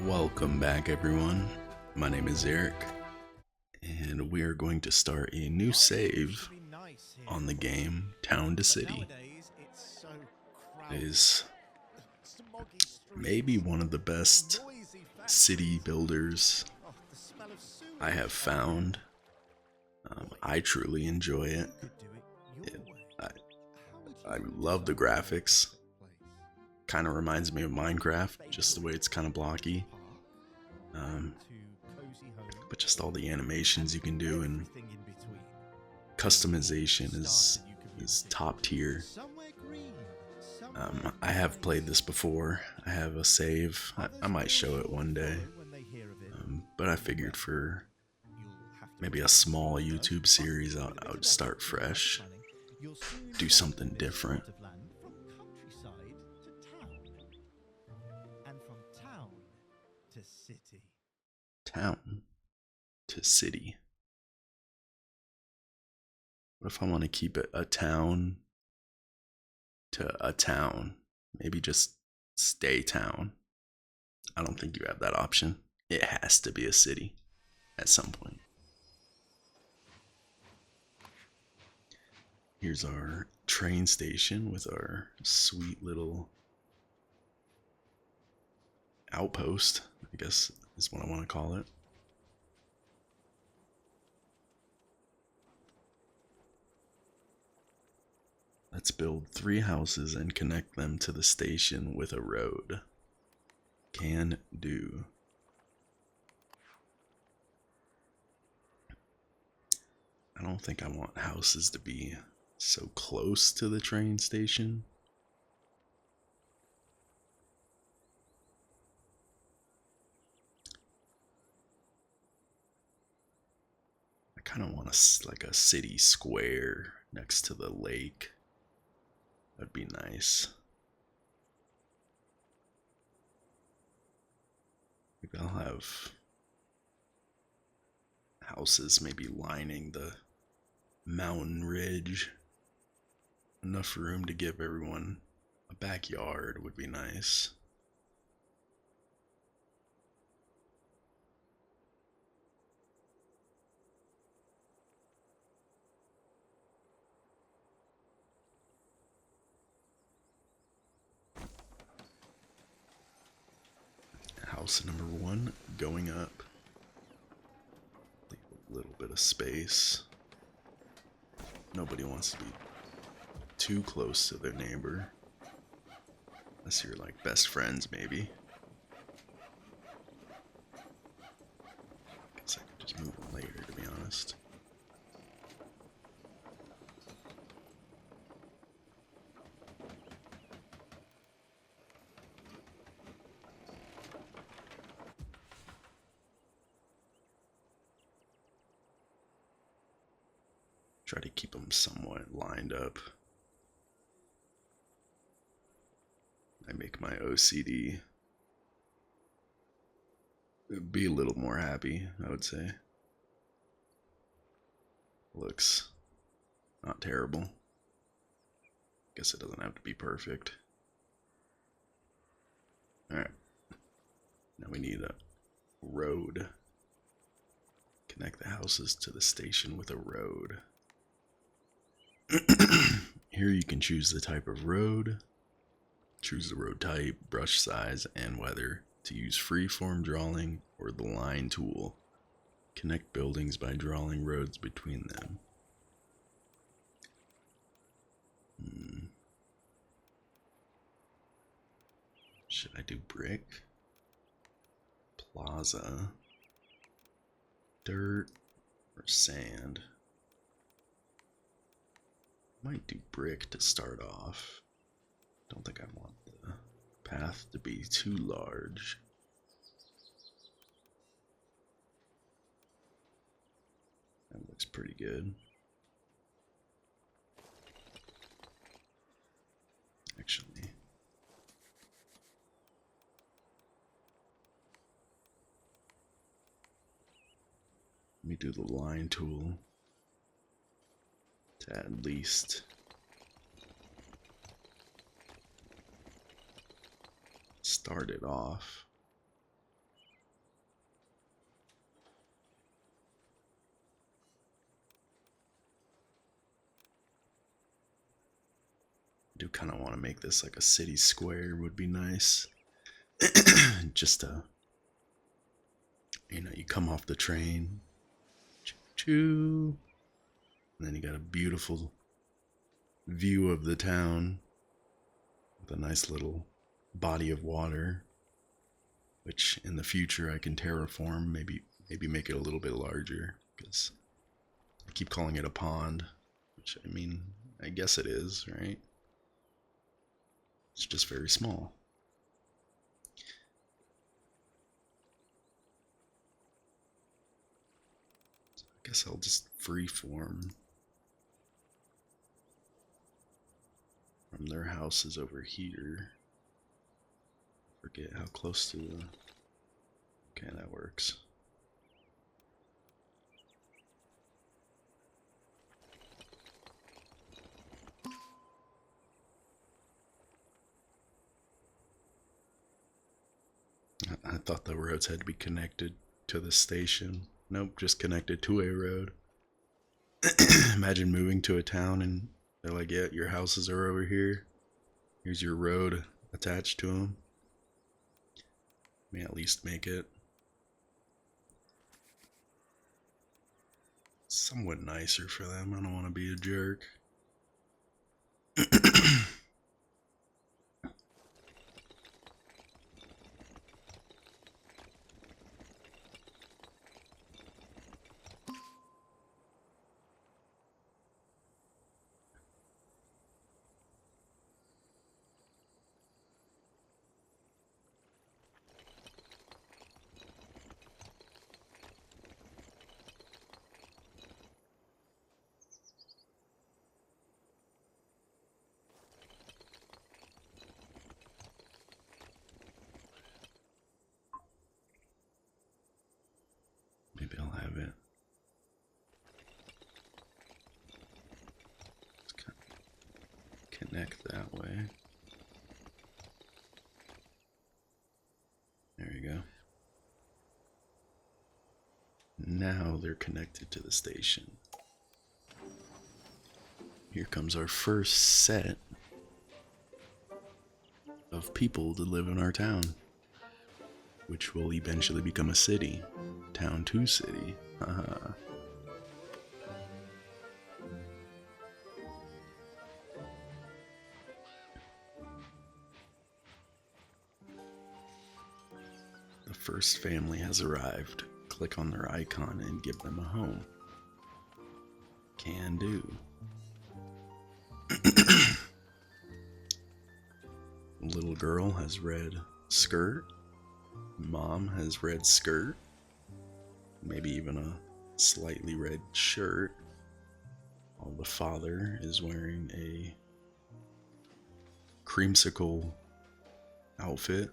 Welcome back, everyone. My name is Eric, and we are going to start a new save on the game Town to City. It is maybe one of the best city builders I have found. I truly enjoy it. I love the graphics. Kind of reminds me of Minecraft, just the way it's kind of blocky. But just all the animations you can do and customization is top tier. I have played this before. I have a save. I might show it one day. But I figured for maybe a small YouTube series, I would start fresh. Do something different. Town to city. What if I want to keep it a town to a town? Maybe just stay town. I don't think you have that option. It has to be a city at some point. Here's our train station with our sweet little outpost, I guess is what I want to call it. Let's build 3 houses and connect them to the station with a road. Can do. I don't think I want houses to be so close to the train station. I kind of want like a city square next to the lake. That'd be nice. Maybe I'll have houses maybe lining the mountain ridge. Enough room to give everyone a backyard would be nice. House number 1 going up. Leave a little bit of space. Nobody wants to be too close to their neighbor. Unless you're like best friends, maybe. Guess I could just move them later, to be honest. Try to keep them somewhat lined up. I make my OCD be a little more happy, I would say. Looks not terrible. Guess it doesn't have to be perfect. Alright. Now we need a road. Connect the houses to the station with a road. Here you can choose the type of road, choose the road type, brush size, and whether to use freeform drawing or the line tool. Connect buildings by drawing roads between them. Should I do brick, plaza, dirt, or sand? Might do brick to start off. Don't think I want the path to be too large. That looks pretty good. Actually, let me do the line tool to at least start it off. do kind of want to make this like a city square would be nice. Just to, you come off the train, choo-choo, and then you got a beautiful view of the town with a nice little body of water, which in the future I can terraform, maybe make it a little bit larger, because I keep calling it a pond, which I guess it is, right? It's just very small. So I guess I'll just freeform from their houses over here. Forget how close to the... Okay, that works. I thought the roads had to be connected to the station. Nope, just connected to a road. Imagine moving to a town and they're like, yeah, your houses are over here. Here's your road attached to them. May at least make it somewhat nicer for them. I don't want to be a jerk. Maybe I'll have it. Let's connect that way. There you go. Now they're connected to the station. Here comes our first set of people to live in our town, which will eventually become a city. Town to city. Haha. The first family has arrived. Click on their icon and give them a home. Can do. Little girl has red skirt. Mom has red skirt. Maybe even a slightly red shirt. While the father is wearing a creamsicle outfit.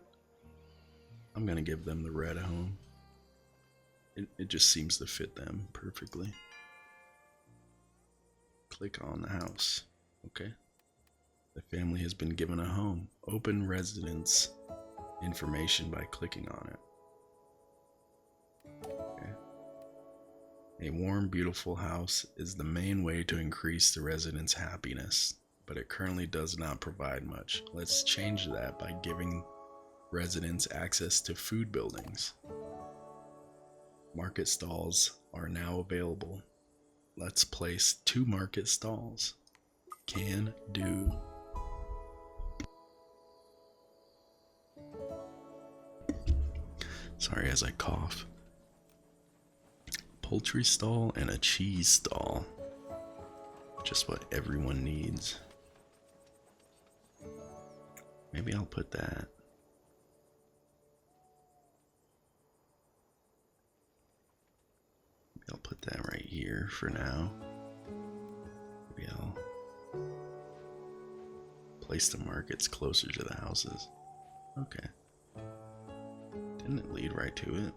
I'm gonna give them the red home. It just seems to fit them perfectly. Click on the house. Okay. The family has been given a home. Open residence information by clicking on it. Okay. A warm, beautiful house is the main way to increase the residents' happiness, but it currently does not provide much. Let's change that by giving residents access to food buildings. Market stalls are now available. Let's place 2 market stalls. Can do. Sorry as I cough. Poultry stall and a cheese stall. Just what everyone needs. Maybe I'll put that. Maybe I'll put that right here for now. Maybe I'll place the markets closer to the houses. Okay. Didn't it lead right to it?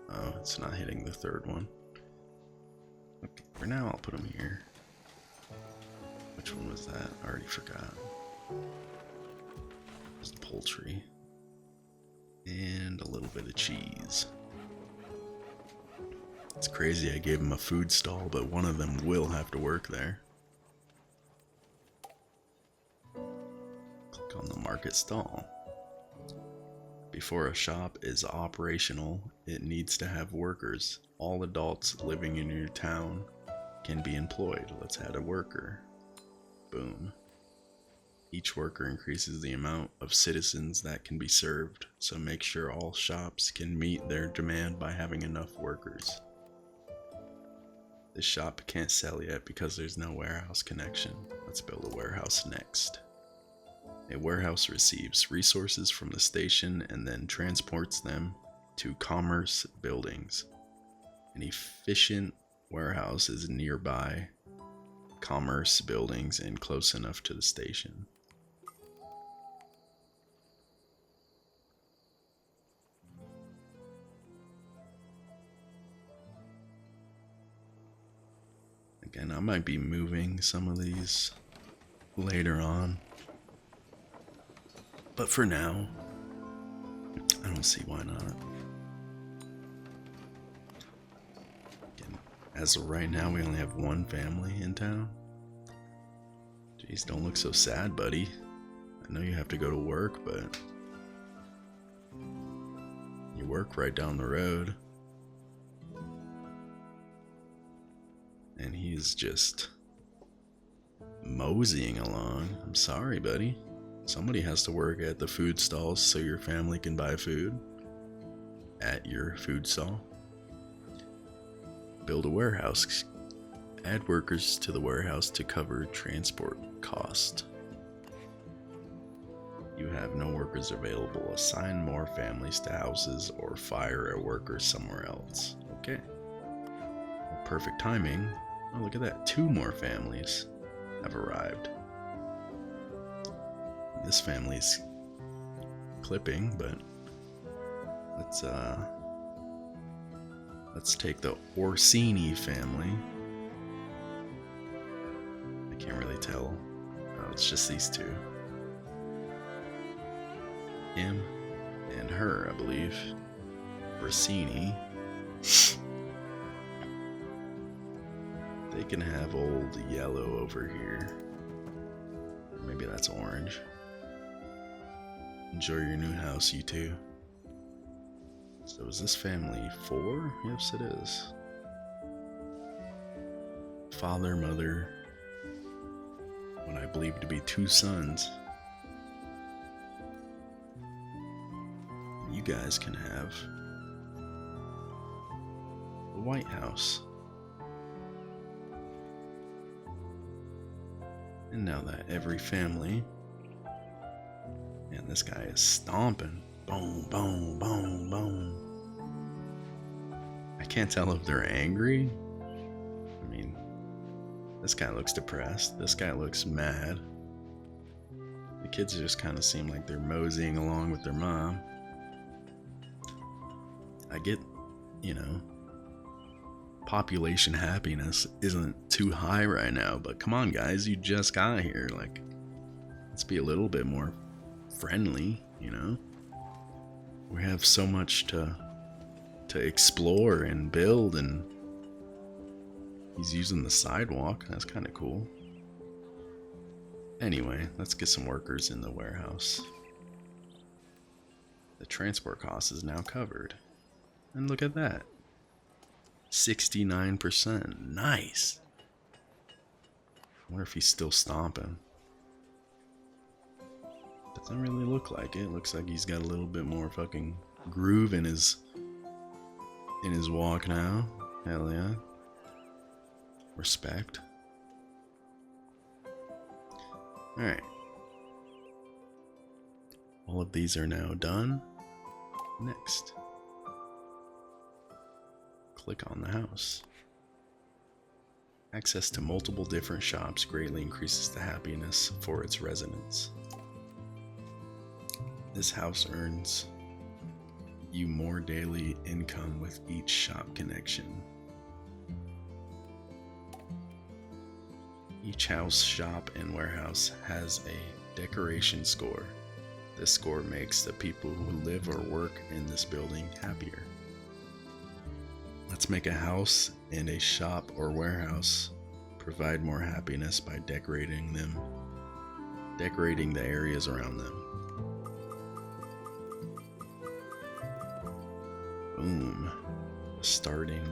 Oh, it's not hitting the third one. Okay, for now I'll put them here. Which one was that? I already forgot. It was the poultry. And a little bit of cheese. It's crazy I gave them a food stall, but one of them will have to work there. market stall. Before a shop is operational, it needs to have workers. All adults living in your town can be employed. Let's add a worker. Boom. Each worker increases the amount of citizens that can be served, so make sure all shops can meet their demand by having enough workers. This shop can't sell yet because there's no warehouse connection. Let's build a warehouse next. A warehouse receives resources from the station and then transports them to commerce buildings. An efficient warehouse is nearby commerce buildings and close enough to the station. Again, I might be moving some of these later on. But for now, I don't see why not. Again, as of right now, we only have one family in town. Jeez, don't look so sad, buddy. I know you have to go to work, but you work right down the road. And he's just moseying along. I'm sorry, buddy. Somebody has to work at the food stalls so your family can buy food at your food stall. Build a warehouse. Add workers to the warehouse to cover transport cost. You have no workers available. Assign more families to houses or fire a worker somewhere else. Okay. Well, perfect timing. Oh, look at that. 2 more families have arrived. This family's clipping, but let's take the Orsini family. I can't really tell. Oh, it's just these 2. Him and her, I believe. Orsini. They can have old yellow over here. Maybe that's orange. Enjoy your new house, you 2. So is this family 4? Yes, it is. Father, mother, what I believe to be 2 sons. You guys can have the White House. And now that every family... And this guy is stomping. Boom, boom, boom, boom. I can't tell if they're angry. I mean, this guy looks depressed. This guy looks mad. The kids just kind of seem like they're moseying along with their mom. I get, population happiness isn't too high right now, but come on, guys, you just got here. Like, let's be a little bit more friendly, We have so much to explore and build, and he's using the sidewalk. That's kind of cool. Anyway, let's get some workers in the warehouse. The transport cost is now covered. And look at that. 69%. Nice. I wonder if he's still stomping. Doesn't really look like it. Looks like he's got a little bit more fucking groove in his walk now. Hell yeah. Respect. Alright. All of these are now done. Next. Click on the house. Access to multiple different shops greatly increases the happiness for its residents. This house earns you more daily income with each shop connection. Each house, shop, and warehouse has a decoration score. This score makes the people who live or work in this building happier. Let's make a house and a shop or warehouse provide more happiness by decorating the areas around them. Boom. Starting.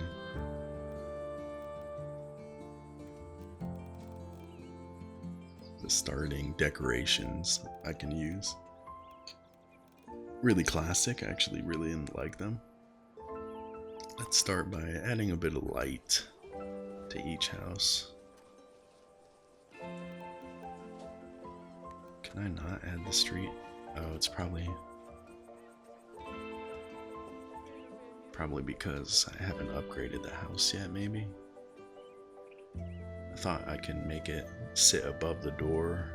The starting decorations I can use. Really classic. I actually really didn't like them. Let's start by adding a bit of light to each house. Can I not add the street? Oh, it's probably because I haven't upgraded the house yet, maybe. I thought I can make it sit above the door,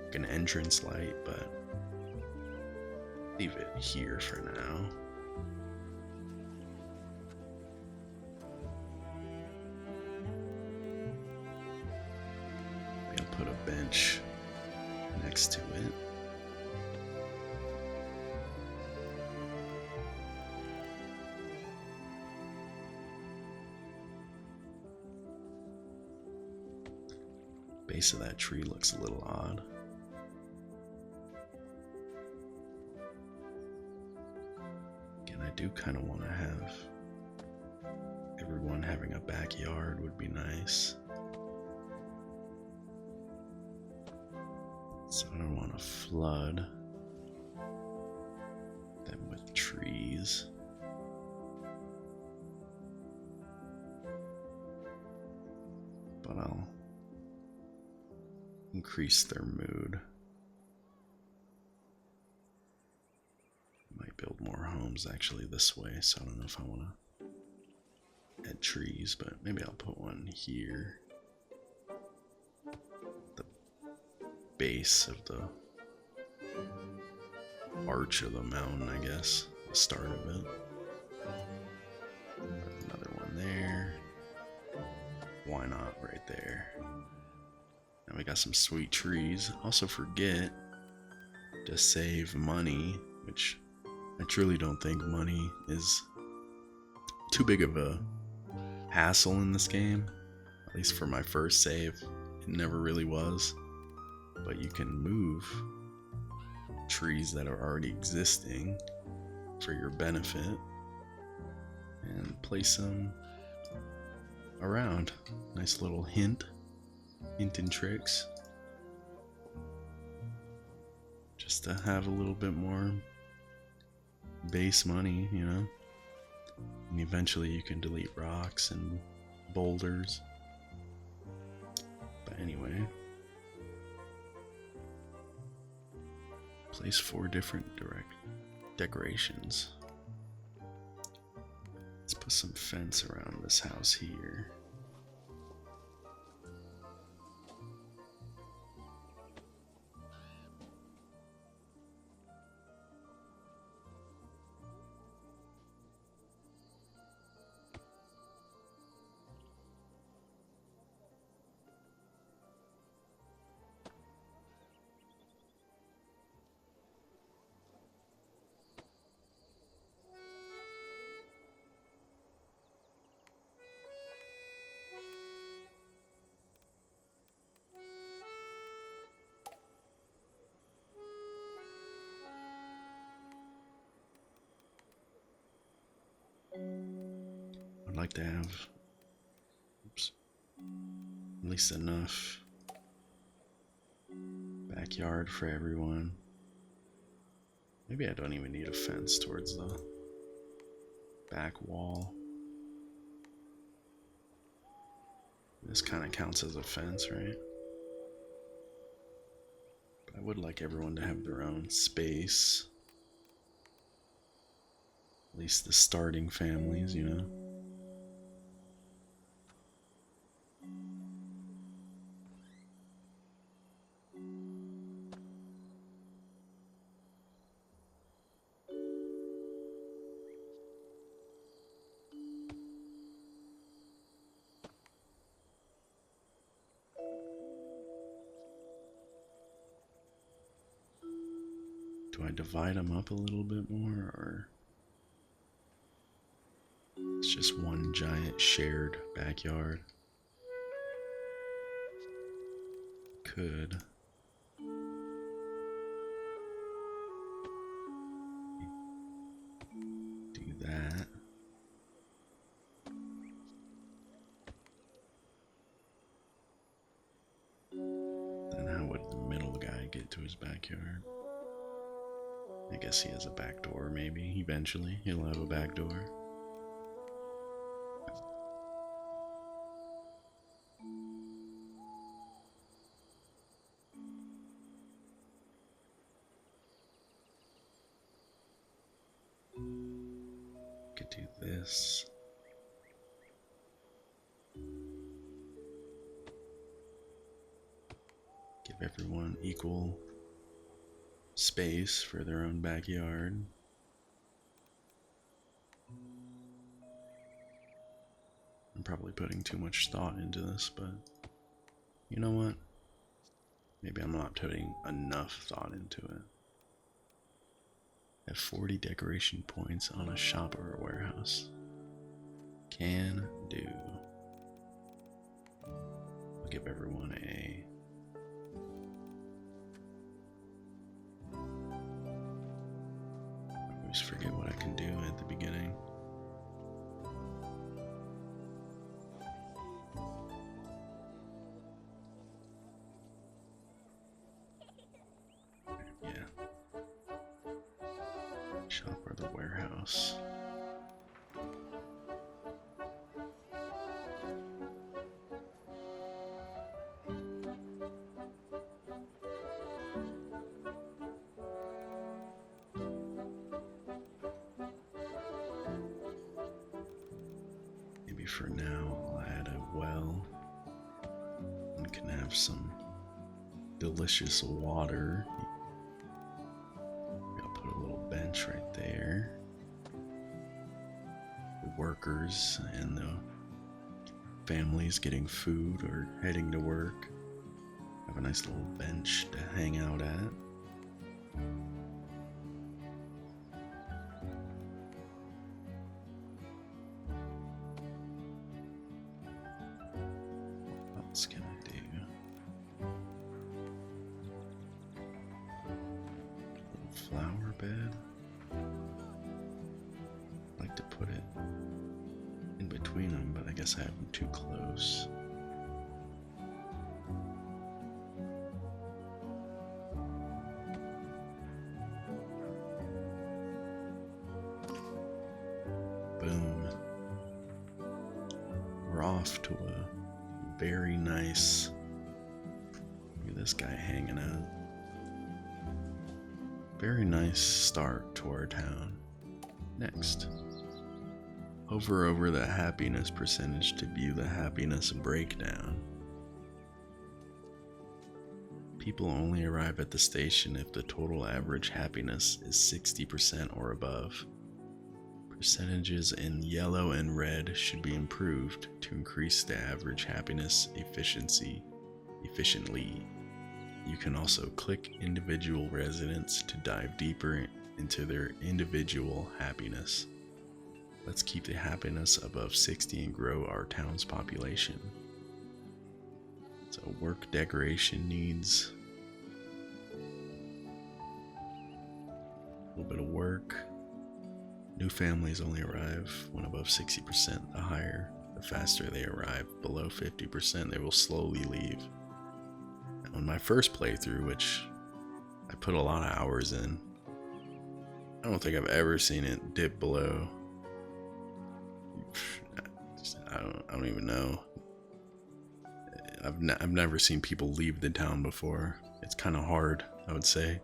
like an entrance light, but leave it here for now. Maybe I'll put a bench next to it. Base of that tree looks a little odd. Again, I do kind of want to have everyone having a backyard would be nice. So I don't want to flood them with trees. But I'll increase their mood. Might build more homes actually this way, so I don't know if I want to add trees, but maybe I'll put one here. The base of the arch of the mountain, I guess. The start of it. Another one there. Why not right there? And we got some sweet trees. Also forget to save money, which I truly don't think money is too big of a hassle in this game. At least for my first save, it never really was. But you can move trees that are already existing for your benefit and place them around. Nice little hint and tricks. Just to have a little bit more base money, you know? And eventually you can delete rocks and boulders. But anyway. Place 4 different decorations. Let's put some fence around this house here. I'd like to have at least enough backyard for everyone. Maybe I don't even need a fence towards the back wall. This kind of counts as a fence, right? But I would like everyone to have their own space. At least the starting families, you know? Do I divide them up a little bit more, or it's just one giant shared backyard? Could. Do that. backyard. I guess he has a back door, maybe. Eventually, he'll have a back door. Could do this. Give everyone equal space for their own backyard. I'm probably putting too much thought into this, but you know what? Maybe I'm not putting enough thought into it. Have 40 decoration points on a shop or a warehouse. Can do. I'll give everyone a I always forget what I can do at the beginning. Yeah. Shop or the warehouse. Maybe for now I'll add a well and can have some delicious water. I'll put a little bench right there. The workers and the families getting food or heading to work have a nice little bench to hang out at. What else can I do? Little flower bed. I'd like to put it in between them, but I guess I have them too close. Boom. We're off to a very nice, look at this guy hanging out. Very nice start to our town. Next, hover over the happiness percentage to view the happiness breakdown. People only arrive at the station if the total average happiness is 60% or above. Percentages in yellow and red should be improved to increase the average happiness efficiently. You can also click individual residents to dive deeper into their individual happiness. Let's keep the happiness above 60 and grow our town's population. So work decoration needs a little bit of work. New families only arrive when above 60%. The faster they arrive below 50%, they will slowly leave. Now, in my first playthrough, which I put a lot of hours in, I don't think I've ever seen it dip below. I don't even know. I've never seen people leave the town before. It's kind of hard, I would say,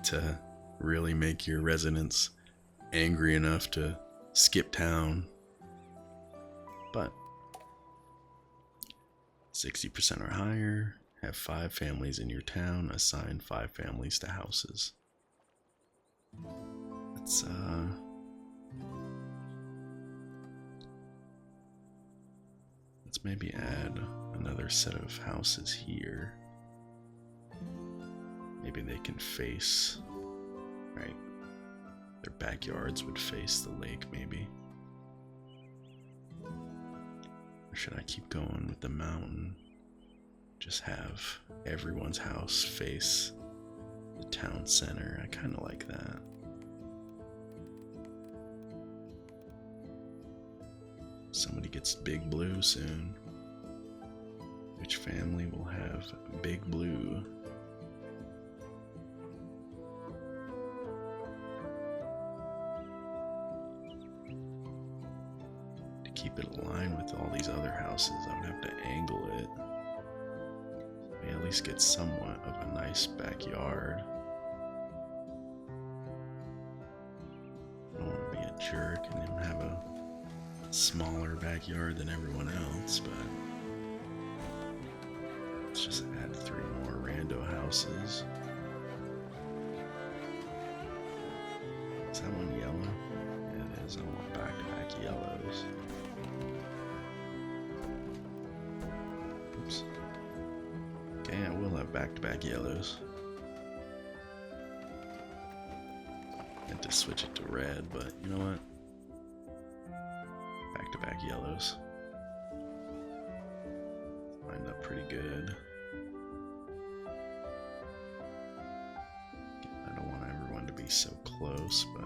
to really make your residents angry enough to skip town. But 60% or higher, have 5 families in your town, assign 5 families to houses. Let's maybe add another set of houses here. Maybe they can face, right? Their backyards would face the lake, maybe. Or should I keep going with the mountain? Just have everyone's house face the town center. I kind of like that. Somebody gets Big Blue soon. Which family will have Big Blue? keep it aligned with all these other houses, I would have to angle it. We at least get somewhat of a nice backyard. I don't want to be a jerk and then have a smaller backyard than everyone else, but let's just add 3 more rando houses. Is that one yellow? Yeah, it is. I want back-to-back yellows. Oops. Okay, I will have back-to-back yellows. I had to switch it to red, but you know what? Back-to-back yellows. Lined up pretty good. I don't want everyone to be so close, but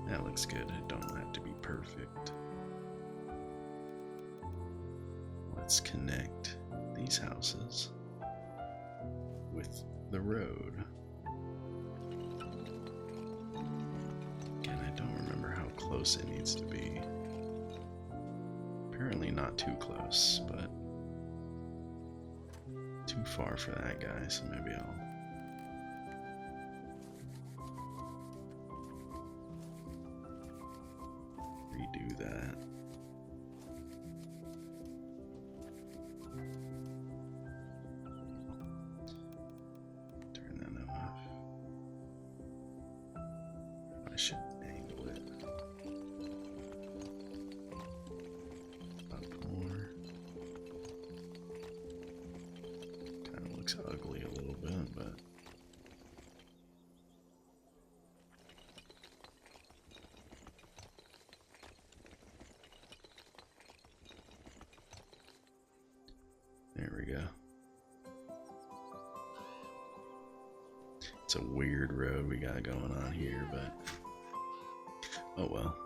that looks good. It don't have to be perfect. Let's connect these houses with the road. Again, I don't remember how close it needs to be. Apparently not too close, but too far for that guy, so maybe I'll redo that. Turn that off. I should angle it up more. Kind of looks ugly a little bit, but there we go. It's a weird road we got going on here, but oh well.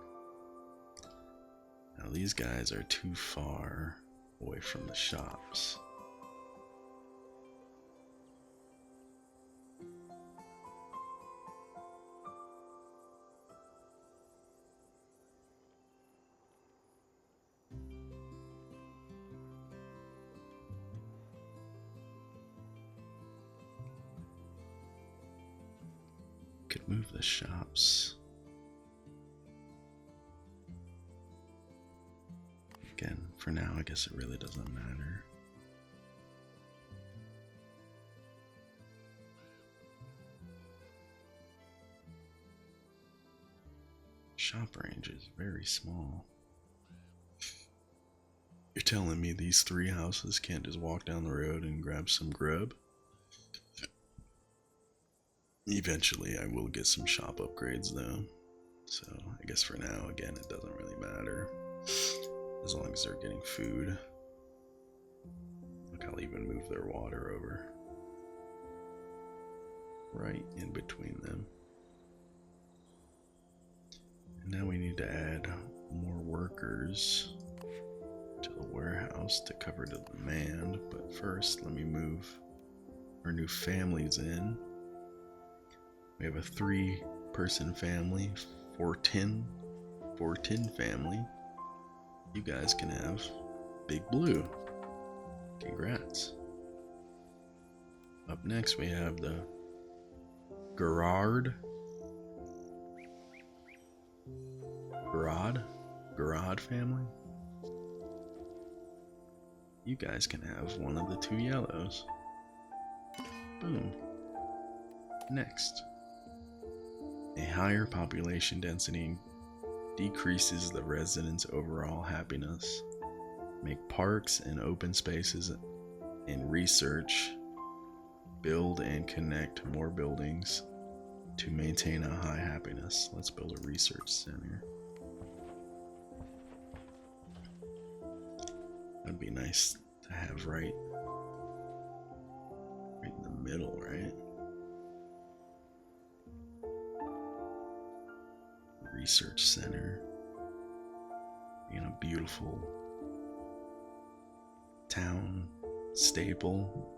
Now these guys are too far away from the shops. Could move the shops. Again, for now, I guess it really doesn't matter. Shop range is very small. You're telling me these 3 houses can't just walk down the road and grab some grub? Eventually I will get some shop upgrades though, so I guess for now, again, it doesn't really matter as long as they're getting food. Look, I'll even move their water over right in between them. And now we need to add more workers to the warehouse to cover the demand, but first let me move our new families in. We have a 3-person family, 410 family. You guys can have Big Blue. Congrats. Up next we have the Garrard family. You guys can have one of the 2 yellows. Boom. Next. A higher population density decreases the residents' overall happiness. Make parks and open spaces and research. Build and connect more buildings to maintain a high happiness. Let's build a research center. That'd be nice to have right in the middle, right? Research center in a beautiful town staple.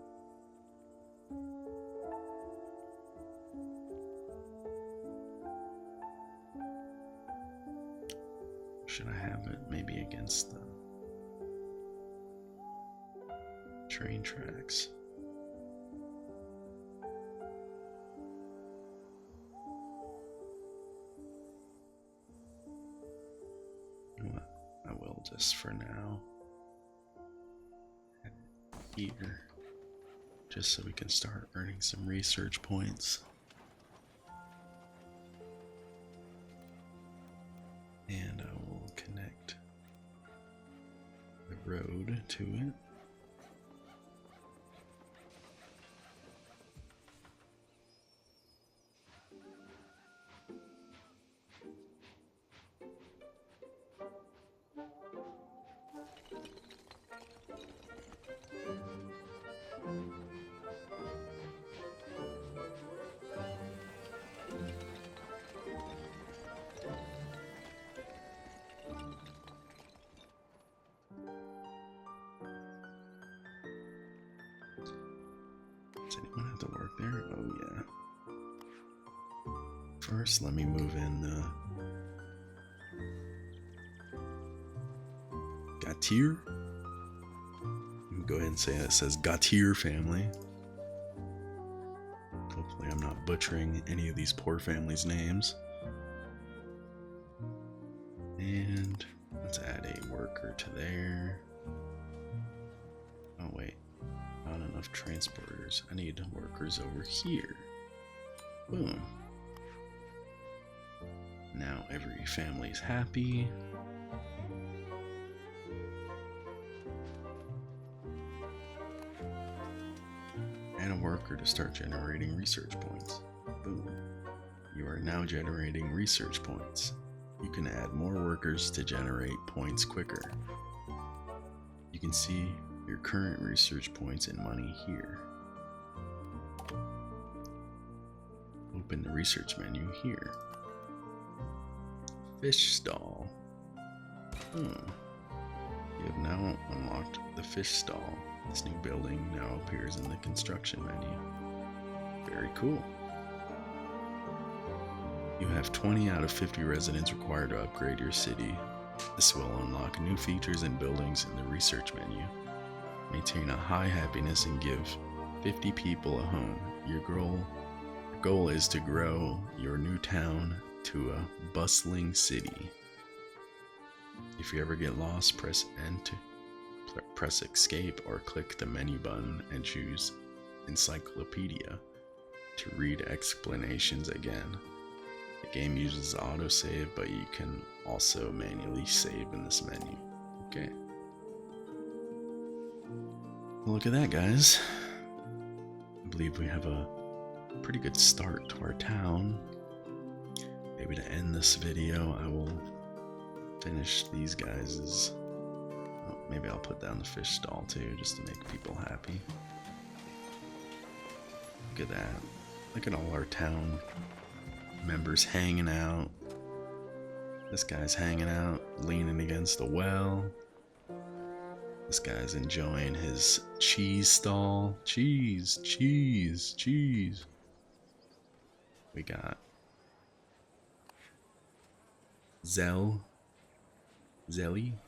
Should I have it maybe against the train tracks? You know what? I will just for now. Here. Just so we can start earning some research points. And I will connect the road to it. Does anyone have to work there? Oh yeah. First, let me move in Gatir. Go ahead and say it says Gatir family. Hopefully I'm not butchering any of these poor families' names. And let's add a worker to there. Oh wait, not enough transporters. I need workers over here. Boom. Now every family's happy. And a worker to start generating research points. Boom. You are now generating research points. You can add more workers to generate points quicker. You can see your current research points and money here. Open the research menu here. Fish stall. You have now unlocked the fish stall. This new building now appears in the construction menu. Very cool. You have 20 out of 50 residents required to upgrade your city. This will unlock new features and buildings in the research menu. Maintain a high happiness and give 50 people a home. Your goal is to grow your new town to a bustling city. If you ever get lost, press escape or click the menu button and choose encyclopedia to read explanations again. The game uses autosave, but you can also manually save in this menu. Okay. Well, look at that, guys. I believe we have a pretty good start to our town. Maybe to end this video, I will finish these guys'. Oh, maybe I'll put down the fish stall too, just to make people happy. Look at that. Look at all our town members hanging out. This guy's hanging out, leaning against the well. This guy's enjoying his cheese stall. Cheese, cheese, cheese. We got Zelly,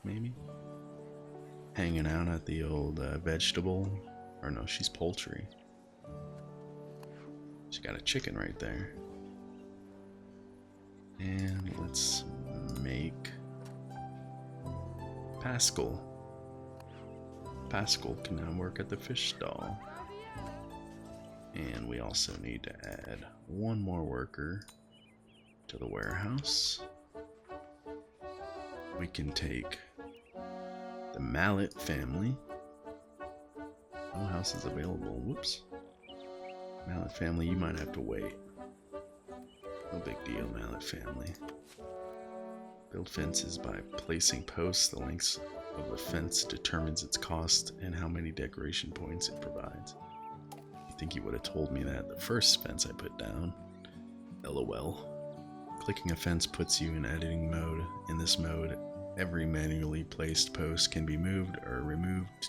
maybe? Hanging out at the old vegetable. Or no, she's poultry. She got a chicken right there. And let's make Pascal. Pascal can now work at the fish stall. And we also need to add one more worker to the warehouse. We can take the Mallet family. No house is available. Whoops. Mallet family, you might have to wait. No big deal, Mallet family. Build fences by placing posts. The length of the fence determines its cost and how many decoration points it provides. I think you would have told me that the first fence I put down. LOL. Clicking a fence puts you in editing mode. In this mode, every manually placed post can be moved or removed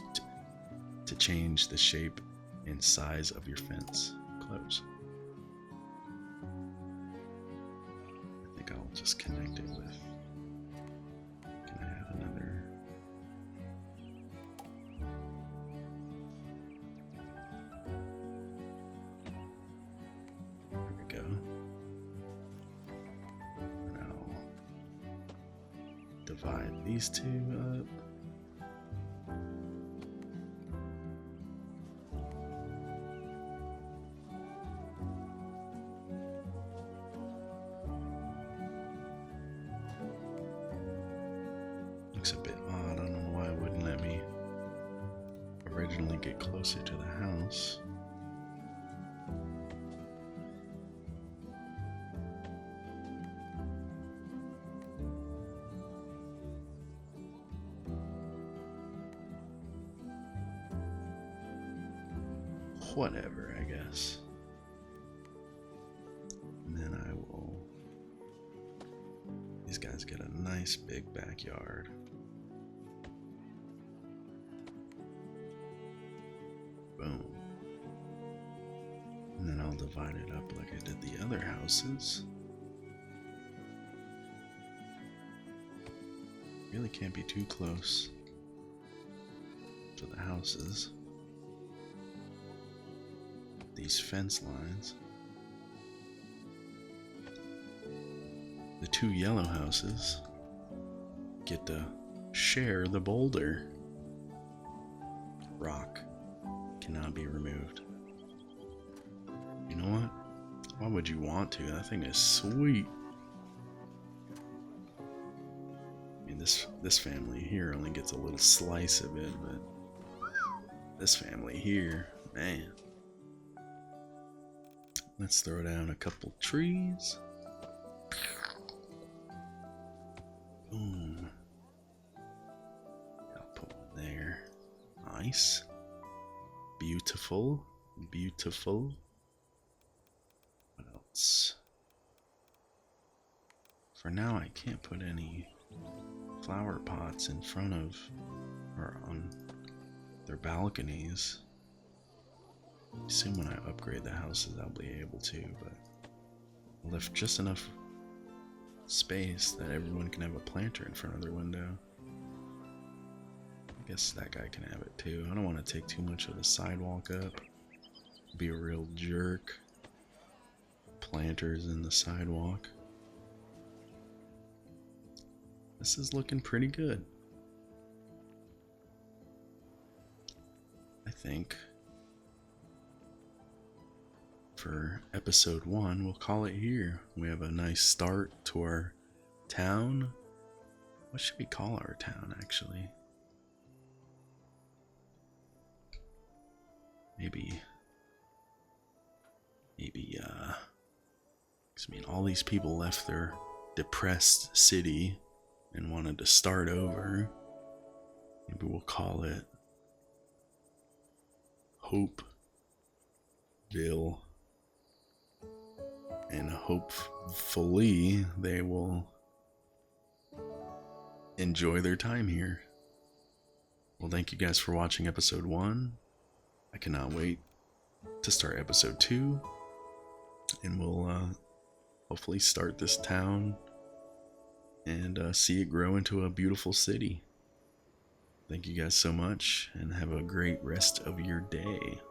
to change the shape and size of your fence. Close. I think I'll just connect it with divide these two up. Looks a bit odd. I don't know why it wouldn't let me originally get closer to the house. Whatever, I guess. And then I will... These guys get a nice big backyard. Boom. And then I'll divide it up like I did the other houses. Really can't be too close to the houses. These fence lines. The two yellow houses get to share the boulder. Rock cannot be removed. You know what? Why would you want to? That thing is sweet. I mean, this family here only gets a little slice of it, but this family here, man. Let's throw down a couple trees. Boom. I'll put one there. Nice. Beautiful. Beautiful. What else? For now, I can't put any flower pots in front of or on their balconies. I assume when I upgrade the houses I'll be able to, but I left just enough space that everyone can have a planter in front of their window. I guess that guy can have it too. I don't want to take too much of the sidewalk up. Be a real jerk. Planters in the sidewalk. This is looking pretty good. I think. For episode 1, we'll call it here. We have a nice start to our town. What should we call our town, actually? Maybe, I mean, all these people left their depressed city and wanted to start over. Maybe we'll call it Hopeville. And hopefully they will enjoy their time here. Well, thank you guys for watching episode 1. I cannot wait to start episode 2. And we'll hopefully start this town and see it grow into a beautiful city. Thank you guys so much and have a great rest of your day.